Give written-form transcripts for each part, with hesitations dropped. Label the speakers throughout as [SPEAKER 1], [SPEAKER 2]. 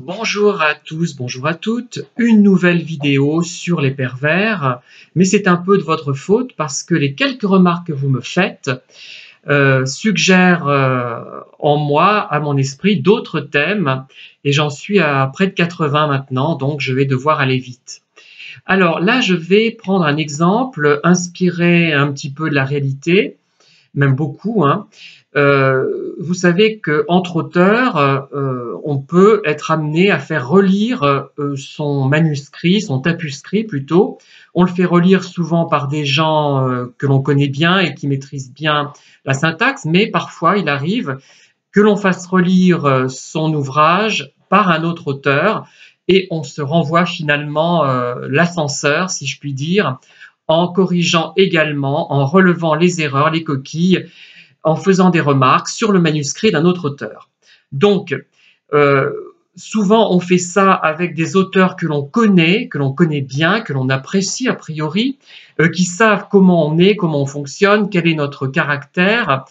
[SPEAKER 1] Bonjour à tous, bonjour à toutes. Une nouvelle vidéo sur les pervers, mais c'est un peu de votre faute parce que les quelques remarques que vous me faites suggèrent en moi, à mon esprit, d'autres thèmes et j'en suis à près de 80 maintenant, donc je vais devoir aller vite. Alors là, je vais prendre un exemple inspiré un petit peu de la réalité, même beaucoup, hein. Vous savez qu'entre auteurs, on peut être amené à faire relire son manuscrit, son tapuscrit plutôt. On le fait relire souvent par des gens que l'on connaît bien et qui maîtrisent bien la syntaxe, mais parfois il arrive que l'on fasse relire son ouvrage par un autre auteur et on se renvoie finalement l'ascenseur, si je puis dire, en corrigeant également, en relevant les erreurs, les coquilles, en faisant des remarques sur le manuscrit d'un autre auteur. Donc, euh, souvent on fait ça avec des auteurs que l'on connaît bien, que l'on apprécie a priori, qui savent comment on est, comment on fonctionne, quel est notre caractère,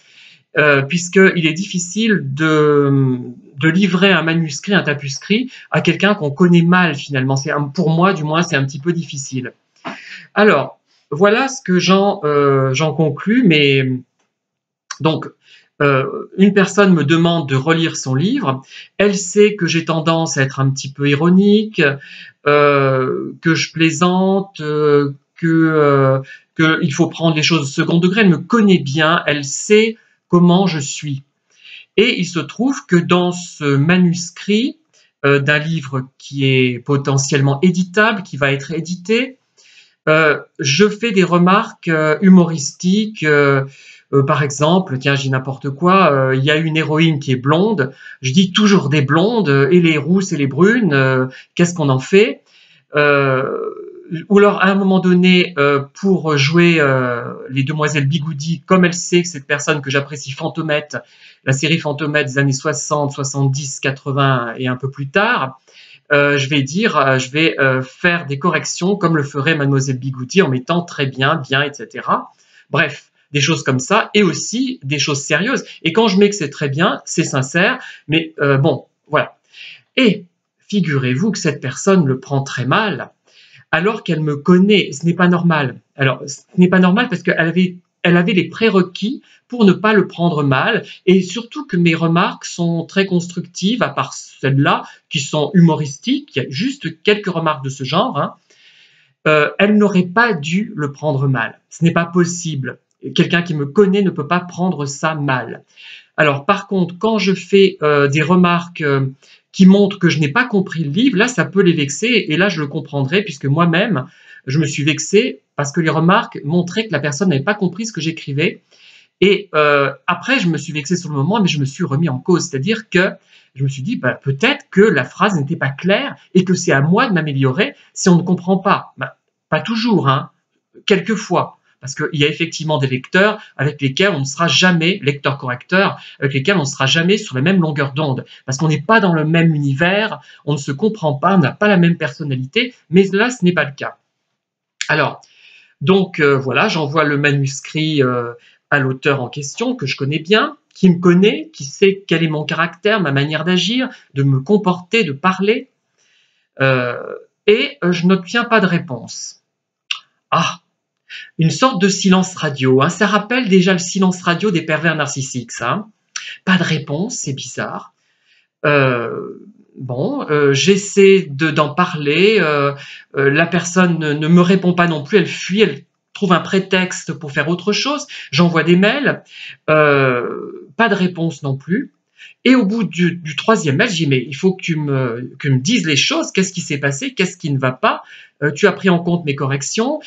[SPEAKER 1] puisqu'il est difficile de livrer un manuscrit, un tapuscrit, à quelqu'un qu'on connaît mal finalement. Pour moi, du moins, c'est un petit peu difficile. Alors, voilà ce que j'en conclus, mais donc, une personne me demande de relire son livre, elle sait que j'ai tendance à être un petit peu ironique, que je plaisante, qu'il faut prendre les choses au second degré, elle me connaît bien, elle sait comment je suis. Et il se trouve que dans ce manuscrit d'un livre qui est potentiellement éditable, qui va être édité, je fais des remarques humoristiques. Par exemple, tiens, je dis n'importe quoi, il y a une héroïne qui est blonde, je dis toujours des blondes, et les rousses et les brunes, qu'est-ce qu'on en fait? Ou alors, à un moment donné, pour jouer les demoiselles Bigoudi, comme elle sait que cette personne que j'apprécie, Fantomette, la série Fantomette des années 60, 70, 80 et un peu plus tard, je vais faire des corrections comme le ferait Mademoiselle Bigoudi en mettant très bien, bien, etc. Bref, des choses comme ça et aussi des choses sérieuses. Et quand je mets que c'est très bien, c'est sincère, mais bon, voilà. Et figurez-vous que cette personne le prend très mal alors qu'elle me connaît. Ce n'est pas normal. Alors, ce n'est pas normal parce elle avait les prérequis pour ne pas le prendre mal, et surtout que mes remarques sont très constructives, à part celles-là, qui sont humoristiques. Il y a juste quelques remarques de ce genre, hein. Elle n'aurait pas dû le prendre mal. Ce n'est pas possible. Quelqu'un qui me connaît ne peut pas prendre ça mal. Alors, par contre, quand je fais des remarques qui montrent que je n'ai pas compris le livre, là, ça peut les vexer, et là, je le comprendrai, puisque moi-même, je me suis vexé parce que les remarques montraient que la personne n'avait pas compris ce que j'écrivais. Et après, je me suis vexé sur le moment, mais je me suis remis en cause. C'est-à-dire que je me suis dit, bah, peut-être que la phrase n'était pas claire et que c'est à moi de m'améliorer si on ne comprend pas. Bah, pas toujours, hein, quelquefois. Parce qu'il y a effectivement des lecteurs avec lesquels on ne sera jamais, lecteurs-correcteurs, avec lesquels on ne sera jamais sur la même longueur d'onde. Parce qu'on n'est pas dans le même univers, on ne se comprend pas, on n'a pas la même personnalité, mais là, ce n'est pas le cas. Alors, donc voilà, j'envoie le manuscrit à l'auteur en question, que je connais bien, qui me connaît, qui sait quel est mon caractère, ma manière d'agir, de me comporter, de parler, euh, et je n'obtiens pas de réponse. Ah, une sorte de silence radio, hein. Ça rappelle déjà le silence radio des pervers narcissiques, ça, hein. Pas de réponse, c'est bizarre. Bon, j'essaie d'en parler, la personne ne me répond pas non plus, elle fuit, elle trouve un prétexte pour faire autre chose, j'envoie des mails, pas de réponse non plus. Et au bout du troisième mail, je dis mais il faut que que me dises les choses, qu'est-ce qui s'est passé, qu'est-ce qui ne va pas, tu as pris en compte mes corrections,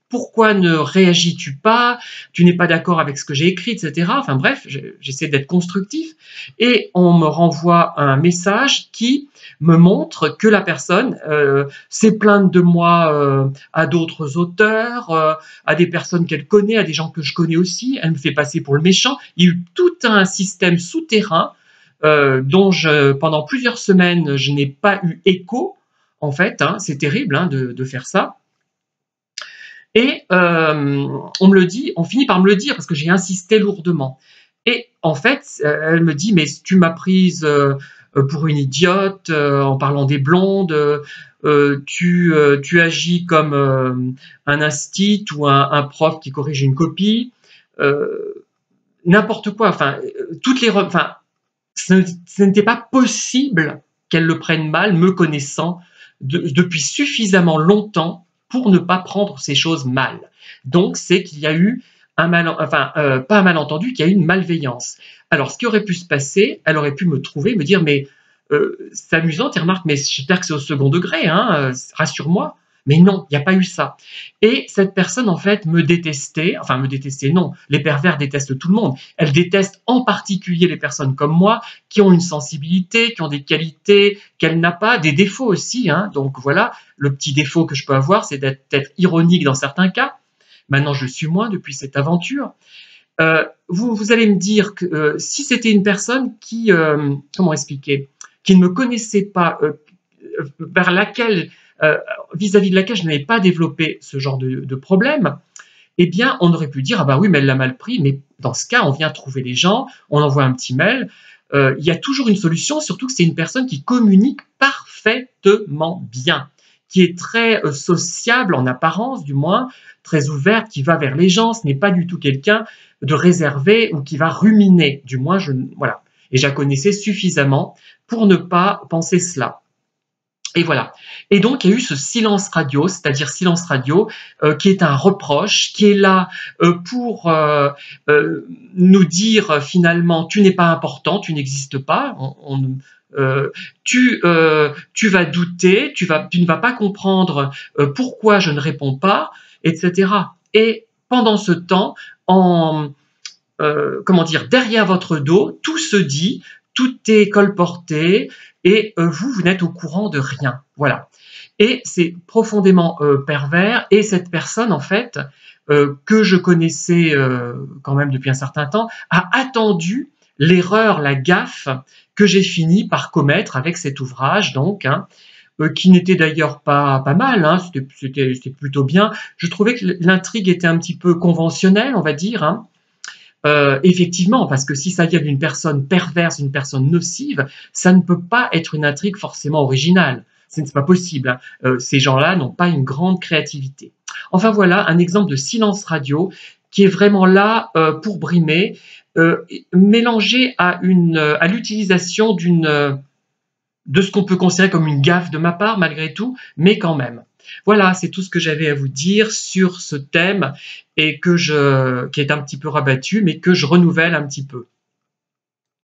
[SPEAKER 1] pourquoi ne réagis-tu pas, tu n'es pas d'accord avec ce que j'ai écrit, etc. Enfin bref, j'essaie d'être constructif et on me renvoie un message qui me montre que la personne s'est plainte de moi à d'autres auteurs, à des personnes qu'elle connaît, à des gens que je connais aussi. Elle me fait passer pour le méchant. Il y a eu tout un système souterrain dont pendant plusieurs semaines, je n'ai pas eu écho. En fait, hein, c'est terrible hein, de faire ça. Et on me le dit, on finit par me le dire parce que j'ai insisté lourdement. Et en fait, elle me dit, mais tu m'as prise pour une idiote en parlant des blondes, tu agis comme un instit ou un prof qui corrige une copie, n'importe quoi, enfin, enfin, ce n'était pas possible qu'elle le prenne mal, me connaissant depuis suffisamment longtemps pour ne pas prendre ces choses mal. Donc, c'est qu'il y a eu pas un malentendu, qu'il y a eu une malveillance. Alors, ce qui aurait pu se passer, elle aurait pu me trouver, me dire, mais c'est amusant, tes remarques, mais j'espère que c'est au second degré, hein, rassure-moi. Mais non, il n'y a pas eu ça. Et cette personne, en fait, me détestait, enfin me détestait, non, les pervers détestent tout le monde. Elle déteste en particulier les personnes comme moi, qui ont une sensibilité, qui ont des qualités qu'elle n'a pas, des défauts aussi, hein. Donc voilà, le petit défaut que je peux avoir, c'est d'être ironique dans certains cas. Maintenant, je suis moins depuis cette aventure. Vous allez me dire que si c'était une personne qui, comment expliquer, qui ne me connaissait pas, vers laquelle, vis-à-vis de laquelle je n'avais pas développé ce genre de problème, eh bien, on aurait pu dire, ah bah oui, mais elle l'a mal pris, mais dans ce cas, on vient trouver les gens, on envoie un petit mail, il y a toujours une solution, surtout que c'est une personne qui communique parfaitement bien, qui est très sociable en apparence, du moins, très ouverte, qui va vers les gens, ce n'est pas du tout quelqu'un de réservé ou qui va ruminer, du moins, voilà. Et je la connaissais suffisamment pour ne pas penser cela. Et voilà. Et donc, il y a eu ce silence radio, c'est-à-dire silence radio, qui est un reproche, qui est là pour nous dire finalement, tu n'es pas important, tu n'existes pas, tu vas douter, tu ne vas pas comprendre pourquoi je ne réponds pas, etc. Et pendant ce temps, comment dire, derrière votre dos, tout se dit, tout est colporté, et vous n'êtes au courant de rien. Voilà. Et c'est profondément pervers, et cette personne, en fait, que je connaissais quand même depuis un certain temps, a attendu l'erreur, la gaffe que j'ai fini par commettre avec cet ouvrage, donc, hein, qui n'était d'ailleurs pas mal, hein, c'était plutôt bien. Je trouvais que l'intrigue était un petit peu conventionnelle, on va dire, hein. Effectivement, parce que si ça vient d'une personne perverse, une personne nocive, ça ne peut pas être une intrigue forcément originale. Ce n'est pas possible, hein. Ces gens-là n'ont pas une grande créativité. Enfin voilà, un exemple de silence radio qui est vraiment là pour brimer, mélangé à l'utilisation de ce qu'on peut considérer comme une gaffe de ma part malgré tout, mais quand même. Voilà, c'est tout ce que j'avais à vous dire sur ce thème et qui est un petit peu rabattu, mais que je renouvelle un petit peu.